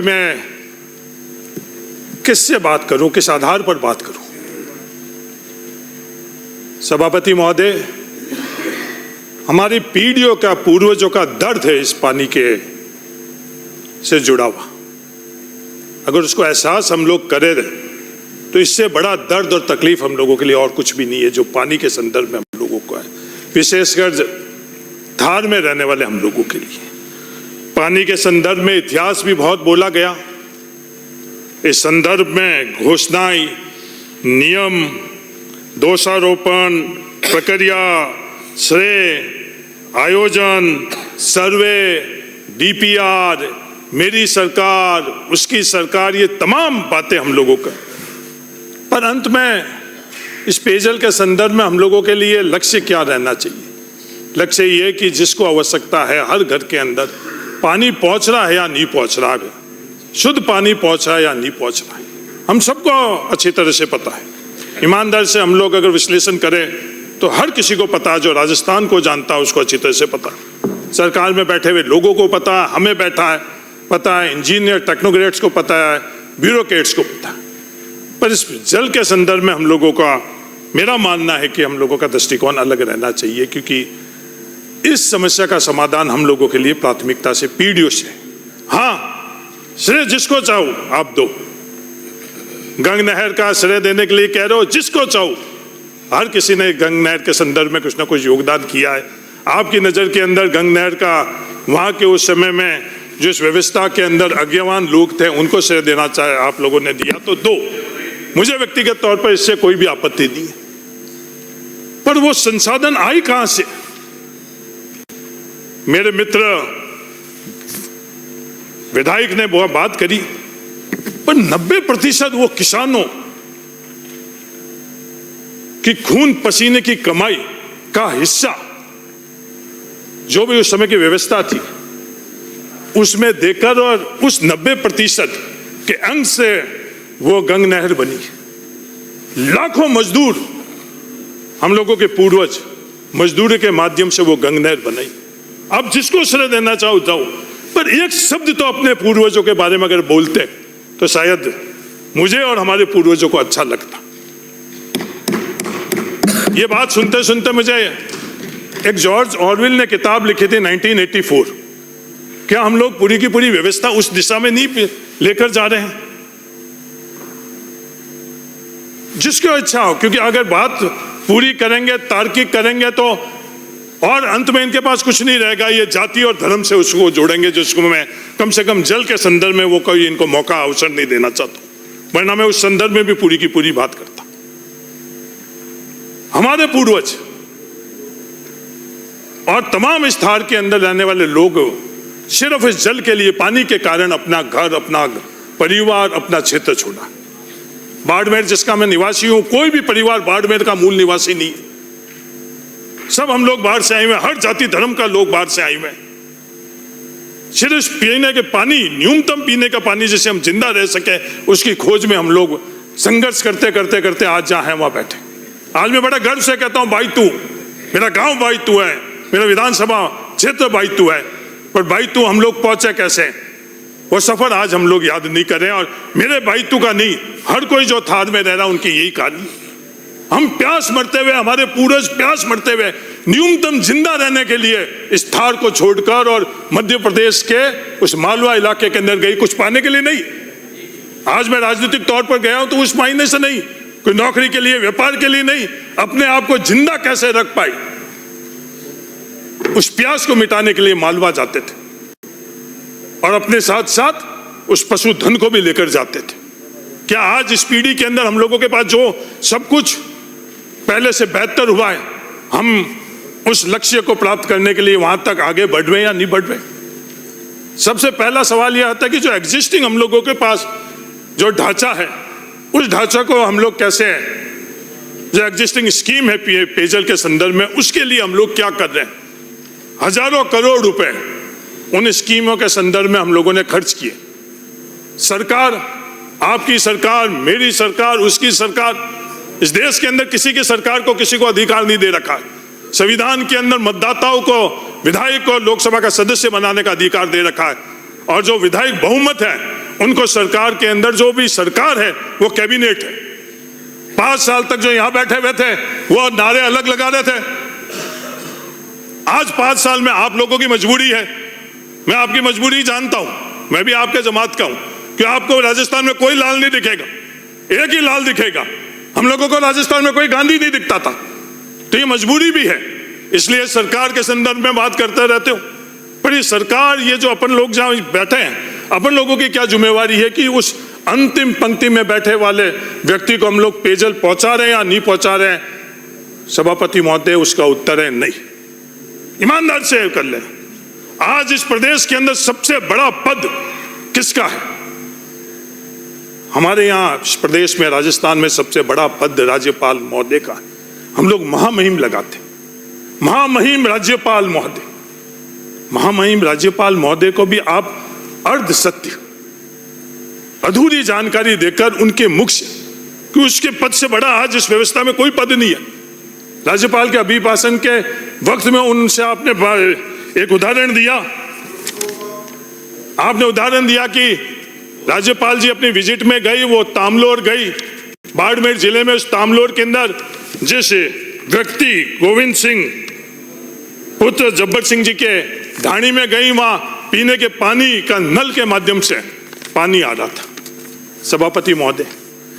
मैं किससे बात करूं, किस आधार पर बात करूं? सभापति महोदय, हमारी पीढ़ियों का, पूर्वजों का दर्द है इस पानी के से जुड़ा हुआ। अगर उसको एहसास हम लोग करें तो इससे बड़ा दर्द और तकलीफ हम लोगों के लिए और कुछ भी नहीं है जो पानी के संदर्भ में हम लोगों को है, विशेषकर धार में रहने वाले हम लोगों के लिए। पानी के संदर्भ में इतिहास भी बहुत बोला गया। इस संदर्भ में घोषणाएं, नियम, दोषारोपण, प्रक्रिया, श्रेय, आयोजन, सर्वे, डीपीआर, मेरी सरकार, उसकी सरकार, ये तमाम बातें हम लोगों का। पर अंत में इस पेयजल के संदर्भ में हम लोगों के लिए लक्ष्य क्या रहना चाहिए? लक्ष्य ये कि जिसको आवश्यकता है हर घर के अंदर पानी पहुंच रहा है या नहीं पहुंच रहा है, शुद्ध पानी पहुंच रहा है या नहीं पहुंच रहा है, हम सबको अच्छी तरह से पता है। ईमानदार से हम लोग अगर विश्लेषण करें तो हर किसी को पता है, जो राजस्थान को जानता है उसको अच्छी तरह से पता है, सरकार में बैठे हुए लोगों को पता है, हमें पता है, इंजीनियर टेक्नोक्रेट्स को पता है, ब्यूरोक्रेट्स को पता है। पर इस जल के संदर्भ में हम लोगों का, मेरा मानना है कि हम लोगों का दृष्टिकोण अलग रहना चाहिए, क्योंकि इस समस्या का समाधान हम लोगों के लिए प्राथमिकता से, पीढ़ियों से, हाँ श्रेय जिसको चाहो आप दो। गंग नहर का श्रेय देने के लिए कह रहे हो, जिसको चाहो। हर किसी ने गंग नहर के संदर्भ में कुछ ना कुछ योगदान किया है। आपकी नजर के अंदर गंग नहर का, वहां के उस समय में जिस व्यवस्था के अंदर अज्ञावान लोग थे उनको श्रेय देना चाहे आप लोगों ने दिया तो दो, मुझे व्यक्तिगत तौर पर इससे कोई भी आपत्ति नहीं है। पर वो संसाधन आई कहां से? मेरे मित्र विधायक ने बहुत बात करी, पर 90% वो किसानों की खून पसीने की कमाई का हिस्सा, जो भी उस समय की व्यवस्था थी उसमें देकर, और उस 90% के अंग से वो गंग नहर बनी। लाखों मजदूर, हम लोगों के पूर्वज मजदूरी के माध्यम से वो गंग नहर बनाई। अब जिसको श्रेय देना चाहो जाओ, पर एक शब्द तो अपने पूर्वजों के बारे में अगर बोलते तो शायद मुझे और हमारे पूर्वजों को अच्छा लगता। ये बात सुनते सुनते मुझे एक जॉर्ज ऑरवेल ने किताब लिखी थी 1984। क्या हम लोग पूरी की पूरी व्यवस्था उस दिशा में नहीं लेकर जा रहे हैं? जिसको इच्छा हो, क्योंकि अगर बात पूरी करेंगे, तार्किक करेंगे तो और अंत में इनके पास कुछ नहीं रहेगा। ये जाति और धर्म से उसको जोड़ेंगे, जिसको मैं कम से कम जल के संदर्भ में वो कोई इनको मौका, अवसर नहीं देना चाहता, वरना मैं उस संदर्भ में भी पूरी की पूरी बात करता। हमारे पूर्वज और तमाम इस धार के अंदर रहने वाले लोग सिर्फ इस जल के लिए, पानी के कारण अपना घर, अपना परिवार, अपना क्षेत्र छोड़ा। बाड़मेर जिसका मैं निवासी हूं, कोई भी परिवार बाड़मेर का मूल निवासी नहीं है। सब हम लोग बाहर से आए हुए, हर जाति धर्म का लोग बाहर से आए हुए। सिर्फ पीने के पानी, न्यूनतम पीने का पानी जिसे हम जिंदा रह सके, उसकी खोज में हम लोग संघर्ष करते करते करते आज जहां हैं वहां बैठे। आज मैं बड़ा गर्व से कहता हूं, भाई तू, मेरा गांव भाई तू है, मेरा विधानसभा क्षेत्र भाई तू है। पर भाई तू हम लोग पहुंचे कैसे, वो सफर आज हम लोग याद नहीं कर रहे हैं। और मेरे भाई तू का नहीं, हर कोई जो थार में रह रहा उनकी यही कहानी। हम प्यास मरते हुए, हमारे पूर्वज प्यास मरते हुए न्यूनतम जिंदा रहने के लिए इस थार को छोड़कर और मध्य प्रदेश के उस मालवा इलाके के अंदर गई, कुछ पाने के लिए नहीं। आज मैं राजनीतिक तौर पर गया हूं तो उस मायने से नहीं, कोई नौकरी के लिए, व्यापार के लिए नहीं, अपने आप को जिंदा कैसे रख पाई, उस प्यास को मिटाने के लिए मालवा जाते थे और अपने साथ साथ उस पशुधन को भी लेकर जाते थे। क्या आज इस पीढ़ी के अंदर हम लोगों के पास जो सब कुछ पहले से बेहतर हुआ है, हम उस लक्ष्य को प्राप्त करने के लिए वहां तक आगे बढ़ रहे या नहीं बढ़ रहे? सबसे पहला सवाल यह आता है कि जो एग्जिस्टिंग हम लोगों के पास जो ढांचा है, उस ढांचा को हम लोग कैसे, जो एग्जिस्टिंग स्कीम है पेयजल के संदर्भ में, उसके लिए हम लोग क्या कर रहे हैं? हजारों करोड़ रुपए उन स्कीमों के संदर्भ में हम लोगों ने खर्च किए। सरकार, आपकी सरकार, मेरी सरकार, उसकी सरकार, इस देश के अंदर किसी की सरकार को किसी को अधिकार नहीं दे रखा है। संविधान के अंदर मतदाताओं को, विधायक को लोकसभा का सदस्य बनाने का अधिकार दे रखा है। और जो विधायक बहुमत है उनको सरकार के अंदर जो भी सरकार है वो कैबिनेट है। 5 साल तक जो यहां बैठे हुए थे वो नारे अलग लगा रहे थे। आज 5 साल में आप लोगों की मजबूरी है, मैं आपकी मजबूरी जानता हूं, मैं भी आपके जमात का हूं कि आपको राजस्थान में कोई लाल नहीं दिखेगा, एक ही लाल दिखेगा। हम लोगों को राजस्थान में कोई गांधी नहीं दिखता था, तो ये मजबूरी भी है, इसलिए सरकार के संदर्भ में बात करते रहते हो। पर ये सरकार, ये जो अपन लोग जहां बैठे हैं, अपन लोगों की क्या जिम्मेवारी है कि उस अंतिम पंक्ति में बैठे वाले व्यक्ति को हम लोग पेयजल पहुंचा रहे हैं या नहीं पहुंचा रहे हैं? सभापति महोदय, उसका उत्तर है नहीं। ईमानदार से कर ले। आज इस प्रदेश के अंदर सबसे बड़ा पद किसका है? हमारे यहां इस प्रदेश में, राजस्थान में सबसे बड़ा पद राज्यपाल महोदय का है। हम लोग महामहिम लगाते, महामहिम राज्यपाल महोदय। महामहिम राज्यपाल महोदय को भी आप अर्ध सत्य, अधूरी जानकारी देकर उनके मुख से कि उसके पद से बड़ा आज इस व्यवस्था में कोई पद नहीं है। राज्यपाल के अभिभाषण के वक्त में उनसे आपने एक उदाहरण दिया, आपने उदाहरण दिया कि राज्यपाल जी अपनी विजिट में गई, वो तामलोर गई, बाड़मेर जिले में। उस तामलोर के अंदर जिस व्यक्ति गोविंद सिंह पुत्र जब्बर सिंह जी के ढाणी में गई, वहां पीने के पानी का नल के माध्यम से पानी आ रहा था। सभापति महोदय,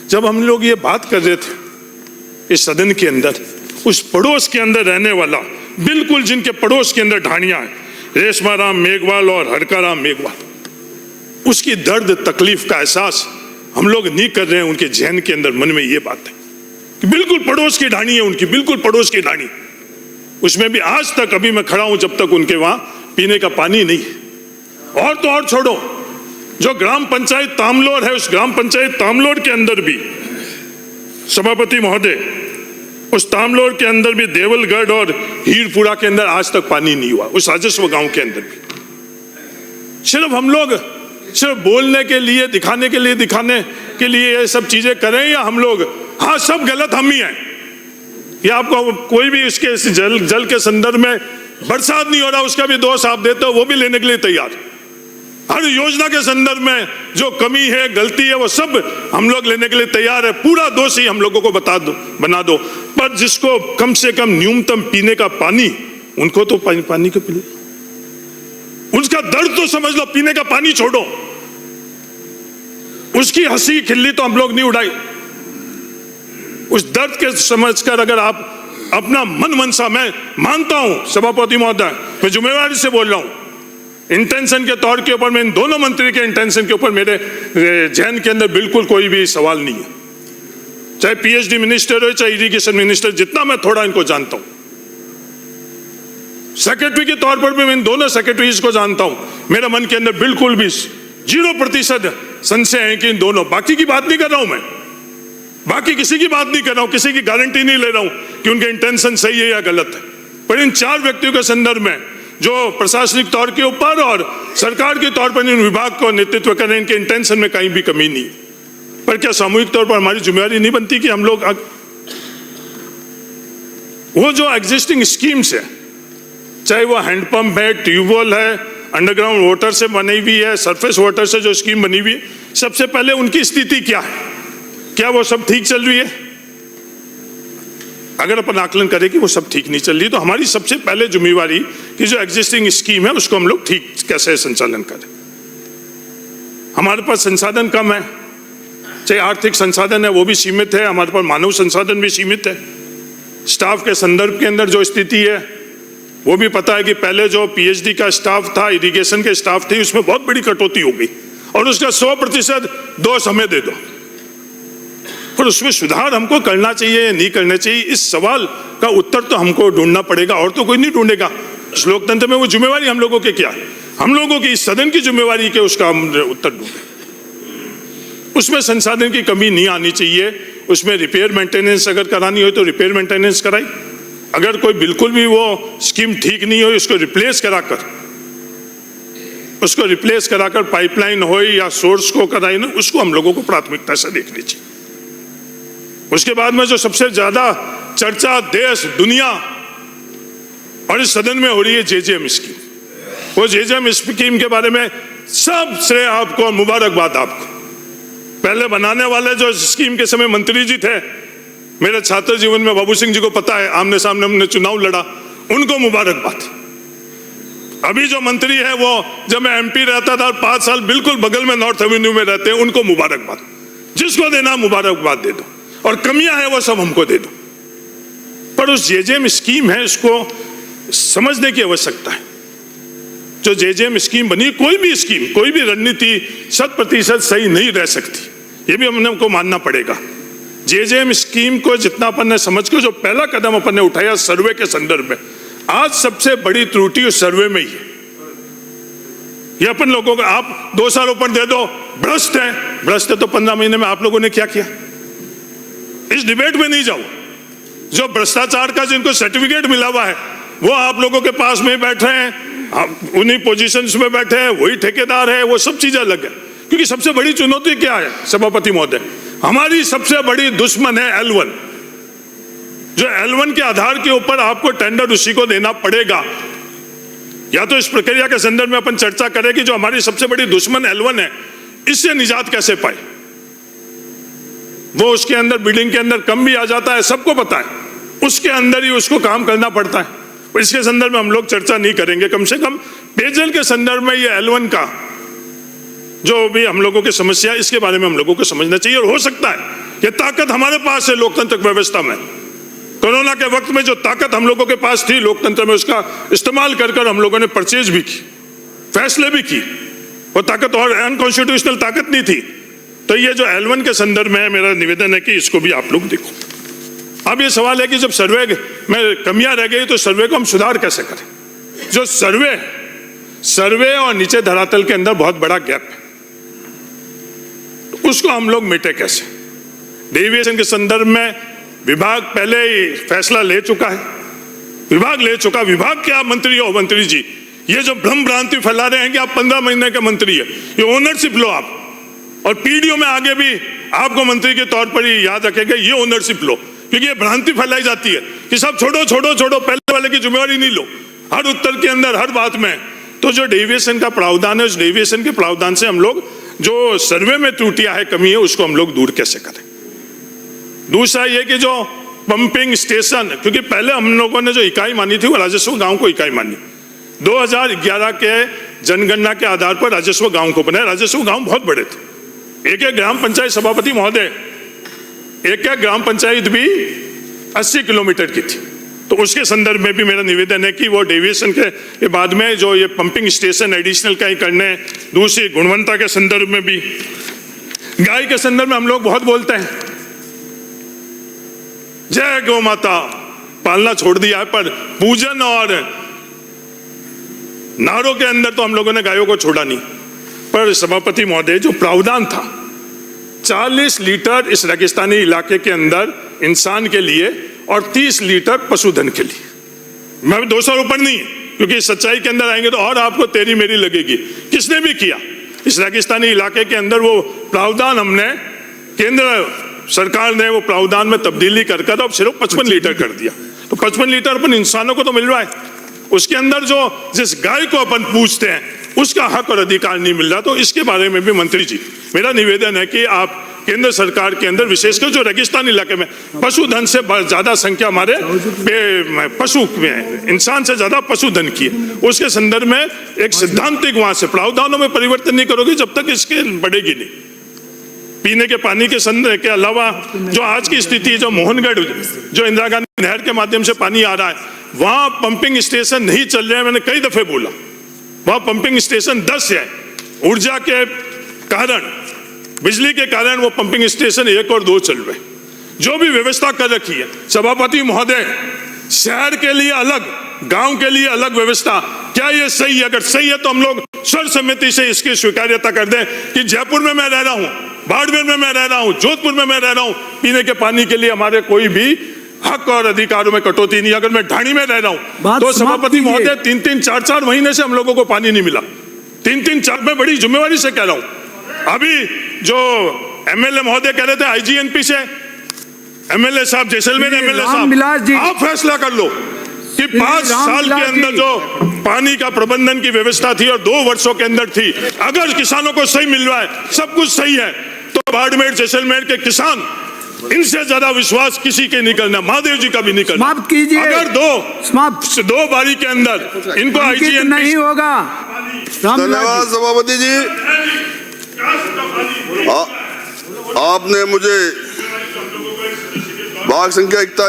जब हम लोग ये बात कर रहे थे इस सदन के अंदर, उस पड़ोस के अंदर रहने वाला, बिल्कुल जिनके पड़ोस के अंदर ढाणियां हैं, रेशमाराम मेघवाल और हरकाराम मेघवाल, उसकी दर्द तकलीफ का एहसास हम लोग नहीं कर रहे हैं। उनके जहन के अंदर, मन में ये बात है कि बिल्कुल पड़ोस की ढाणी है उनकी, बिल्कुल पड़ोस की ढाणी। उसमें भी आज तक, अभी मैं खड़ा हूं, जब तक उनके वहां पीने का पानी नहीं है। और तो और छोड़ो, जो ग्राम पंचायत तामलोर है, उस ग्राम पंचायत तामलोर के अंदर भी सभापति महोदय, उस तामलोर के अंदर भी देवलगढ़ और हीरपुरा के अंदर आज तक पानी नहीं हुआ, उस राजस्व गांव के अंदर भी। सिर्फ हम लोग सिर्फ बोलने के लिए, दिखाने के लिए ये सब चीजें करें, या हम लोग, हाँ सब गलत हम ही हैं। या आपको कोई भी इसके जल के संदर्भ में बरसात नहीं हो रहा, उसका भी दोष आप देते हो, वो भी लेने के लिए तैयार। हर योजना के संदर्भ में जो कमी है, गलती है, वो सब हम लोग लेने के लिए तैयार है। पूरा दोष ही हम लोगों को बना दो, पर जिसको कम से कम न्यूनतम पीने का पानी, उनको तो पानी के पीने, उसका दर्द तो समझ लो। पीने का पानी छोड़ो, उसकी हंसी खिल्ली तो हम लोग नहीं उड़ाई। उस दर्द के समझकर अगर आप अपना मन मनसा, मैं मानता हूं सभापति महोदय, मैं जिम्मेवारी से बोल रहा हूं, इंटेंशन के तौर के ऊपर, मैं इन दोनों मंत्री के इंटेंशन के ऊपर मेरे जहन के अंदर बिल्कुल कोई भी सवाल नहीं है। चाहे पीएचडी मिनिस्टर हो, चाहे इरिगेशन मिनिस्टर, जितना मैं थोड़ा इनको जानता हूं, सेक्रेटरी के तौर पर भी मैं इन दोनों सेक्रेटरीज को जानता हूं, मेरे मन के अंदर बिल्कुल भी 0% संशय है कि इन दोनों, बाकी की बात नहीं कर रहा हूं मैं, बाकी किसी की बात नहीं कर रहा हूं, किसी की गारंटी नहीं ले रहा हूं कि उनके इंटेंशन सही है या गलत है। पर इन 4 व्यक्तियों के संदर्भ में, जो प्रशासनिक तौर के ऊपर और सरकार के तौर पर इन विभाग को नेतृत्व कर रहे हैं, इनके इंटेंशन में कहीं भी कमी नहीं। पर क्या सामूहिक तौर पर हमारी जिम्मेवारी नहीं बनती कि हम लोग वो जो एग्जिस्टिंग स्कीम्स है, चाहे वो हैंडपंप है, ट्यूबवेल है, अंडरग्राउंड वाटर से बनी हुई है, सरफेस वाटर से जो स्कीम बनी हुई है, सबसे पहले उनकी स्थिति क्या है? क्या वो सब ठीक चल रही है? अगर अपन आकलन करें कि वो सब ठीक नहीं चल रही, तो हमारी सबसे पहले जिम्मेवारी कि जो एग्जिस्टिंग स्कीम है उसको हम लोग ठीक कैसे संचालन करें। हमारे पास संसाधन कम है, चाहे आर्थिक संसाधन है वो भी सीमित है, हमारे पास मानव संसाधन भी सीमित है। स्टाफ के संदर्भ के अंदर जो स्थिति है वो भी पता है कि पहले जो पीएचडी का स्टाफ था, इरिगेशन के स्टाफ थे, उसमें बहुत बड़ी कटौती हो गई और उसका 100% दोष हमें दे दो। पर उसमें सुधार हमको करना चाहिए या नहीं करना चाहिए, इस सवाल का उत्तर तो हमको ढूंढना पड़ेगा, और तो कोई नहीं ढूंढेगा। इस लोकतंत्र में वो जिम्मेवारी हम लोगों की क्या है? हम लोगों की, इस सदन की जिम्मेवारी के उसका हम उत्तर ढूंढें। उसमें संसाधन की कमी नहीं आनी चाहिए। उसमें रिपेयर मेंटेनेंस अगर करानी हो तो रिपेयर मेंटेनेंस कराई, अगर कोई बिल्कुल भी वो स्कीम ठीक नहीं हो, उसको रिप्लेस कराकर पाइपलाइन हो या सोर्स को कराई ना, उसको हम लोगों को प्राथमिकता से देखनी चाहिए। उसके बाद में जो सबसे ज्यादा चर्चा देश दुनिया और इस सदन में हो रही है जेजेएम स्कीम, वो जेजेएम स्कीम के बारे में सब श्रेय आपको और मुबारकबाद आपको। पहले बनाने वाले जो स्कीम के समय मंत्री जी थे, मेरे छात्र जीवन में बाबू सिंह जी को पता है, आमने सामने हमने चुनाव लड़ा, उनको मुबारकबाद। अभी जो मंत्री है वो जब मैं एमपी रहता था 5 साल बिल्कुल बगल में नॉर्थ एवेन्यू में रहते हैं, उनको मुबारकबाद। जिसको देना मुबारकबाद दे दो, और कमियां है वो सब हमको दे दो। पर उस जेजेएम स्कीम है, इसको समझने की आवश्यकता है। जो जेजेएम स्कीम बनी, कोई भी स्कीम, कोई भी रणनीति 100% सही नहीं रह सकती, ये भी हमको मानना पड़ेगा। जेजेएम स्कीम को जितना अपन ने समझ के जो पहला कदम अपन ने उठाया सर्वे के संदर्भ में, आज सबसे बड़ी त्रुटि उस सर्वे में ही है। ये अपन लोगों को आप 2 साल ऊपर दे दो, भ्रष्ट है। भ्रष्ट है तो 15 महीने में आप लोगों ने क्या किया? इस डिबेट में नहीं जाओ। जो भ्रष्टाचार का जिनको सर्टिफिकेट मिला हुआ है वो आप लोगों के पास में बैठ रहे हैं, उन्हीं पोजीशंस में बैठे हैं, वही ठेकेदार है, वो सब चीजें अलग है। क्योंकि सबसे बड़ी चुनौती क्या है सभापति महोदय? हमारी सबसे बड़ी दुश्मन है L1। जो L1 के आधार के ऊपर आपको टेंडर उसी को देना पड़ेगा। या तो इस प्रक्रिया के संदर्भ में अपन चर्चा करें कि जो हमारी सबसे बड़ी दुश्मन L1 है, इससे निजात कैसे पाए। वो उसके अंदर बिल्डिंग के अंदर कम भी आ जाता है, सबको पता है, उसके अंदर ही उसको काम करना पड़ता है। इसके संदर्भ में हम लोग चर्चा नहीं करेंगे। कम से कम पेयजल के संदर्भ में ये L1 का जो भी हम लोगों की समस्या है, इसके बारे में हम लोगों को समझना चाहिए। और हो सकता है ये ताकत हमारे पास है लोकतांत्रिक व्यवस्था में। कोरोना के वक्त में जो ताकत हम लोगों के पास थी लोकतंत्र में, उसका इस्तेमाल कर हम लोगों ने परचेज भी की, फैसले भी की। वो ताकत और अनकॉन्स्टिट्यूशनल ताकत नहीं थी। तो ये जो L1 के संदर्भ में मेरा निवेदन है कि इसको भी आप लोग देखो। अब ये सवाल है कि जब सर्वे में कमियां रह गई तो सर्वे को हम सुधार कैसे करें? जो सर्वे और नीचे धरातल के अंदर बहुत बड़ा गैप है, तो उसको हम लोग मिटे कैसे? डेविएशन के संदर्भ में विभाग पहले ही फैसला ले चुका है, विभाग के आप मंत्री हो मंत्री जी, ये जो भ्रम भ्रांति फैला रहे हैं कि आप 15 महीने के मंत्री है, ये ओनरशिप लो आप। और पीडीओ में आगे भी आपको मंत्री के तौर पर ही याद रखेंगे, ये ओनरशिप लो। क्योंकि ये भ्रांति फैलाई जाती है कि सब छोड़ो, पहले वाले की जिम्मेवारी नहीं लो हर उत्तर के अंदर, हर बात में। तो जो डेविएशन का प्रावधान है, उस डेविएशन के प्रावधान से हम लोग जो सर्वे में त्रुटियां है, कमी है, उसको हम लोग दूर कैसे करें। दूसरा ये कि जो पंपिंग स्टेशन, क्योंकि पहले हम लोगों ने जो इकाई मानी थी वो राजस्व गांव को इकाई मानी। 2011 के जनगणना के आधार पर राजस्व गांव को बनाया। राजस्व गांव बहुत बड़े थे, एक ग्राम पंचायत सभापति महोदय, एक ग्राम पंचायत भी 80 किलोमीटर की थी। तो उसके संदर्भ में भी मेरा निवेदन है कि वो डेविएशन के बाद में जो ये पंपिंग स्टेशन एडिशनल कहीं करने। दूसरी गुणवत्ता के संदर्भ में भी, गाय के संदर्भ में हम लोग बहुत बोलते हैं, जय गौ माता, पालना छोड़ दिया है, पर पूजन और नारों के अंदर तो हम लोगों ने गायों को छोड़ा नहीं। पर सभापति महोदय, जो प्रावधान था 40 लीटर इस रेगिस्तानी इलाके के अंदर इंसान के लिए और 30 लीटर पशुधन के लिए, मैं 200 ऊपर नहीं है, क्योंकि सच्चाई के अंदर आएंगे तो और आपको तेरी मेरी लगेगी। किसने भी किया इस रेगिस्तानी इलाके के अंदर, वो प्रावधान हमने केंद्र सरकार ने वो प्रावधान में तब्दीली कर अब सिर्फ 55 लीटर कर दिया। तो 55 लीटर अपन इंसानों को तो मिल रहा है, उसके अंदर जो जिस गाय को अपन पूछते हैं उसका हक और अधिकार नहीं मिल रहा। तो इसके बारे में भी मंत्री जी, मेरा निवेदन है कि आप केंद्र सरकार के अंदर विशेषकर जो रेगिस्तान इलाके में पशुधन से ज्यादा संख्या हमारे पशु में, इंसान से ज्यादा पशुधन की है, उसके संदर्भ में एक सिद्धांतिक वहां से प्रावधानों में परिवर्तन नहीं करोगे जब तक इसके बढ़ेगी नहीं। पीने के पानी के संदर्भ के अलावा जो आज की स्थिति, जो मोहनगढ़, जो इंदिरा गांधी नहर के माध्यम से पानी आ रहा है, वहां पंपिंग स्टेशन नहीं चल रहे हैं। मैंने कई दफे बोला, वहां पंपिंग स्टेशन 10 है, ऊर्जा के कारण, बिजली के कारण वो पंपिंग स्टेशन 1 और 2 चल रहे। जो भी व्यवस्था कर रखी है सभापति महोदय, शहर के लिए अलग, गांव के लिए अलग व्यवस्था, क्या ये सही है? अगर सही है तो हम लोग सर्वसम्मति से इसकी स्वीकार्यता कर दें कि जयपुर में मैं रह रहा हूं, बाड़मेर में मैं रह रहा हूं, जोधपुर में मैं रह रहा हूं, पीने के पानी के लिए हमारे कोई भी हक और अधिकारों में कटौती नहीं। अगर मैं ढाणी में रह रहा हूं तो सभापति महोदय 3-3, 4-4 महीने से हम लोगों को पानी नहीं मिला। 3-3, 4 में बड़ी जिम्मेवारी से कह रहा हूं। अभी जो एमएलए महोदय कह रहे थे आईजीएनपी से, एमएलए साहब जैसलमेर, एमएलए साहब आप फैसला कर लो कि 5 साल के अंदर जो पानी का प्रबंधन की व्यवस्था थी और 2 वर्षों के अंदर थी, अगर किसानों को सही मिल रहा है, सब कुछ सही है, तो बाड़मेर जैसलमेर के किसान, इनसे ज्यादा विश्वास किसी के नहीं करना, महादेव जी का भी नहीं करना। समाप्त कीजिए। अगर दो बारी के अंदर इनको आईजीएन नहीं होगा। धन्यवाद सभापति जी। आपने मुझे भाग संख्या 41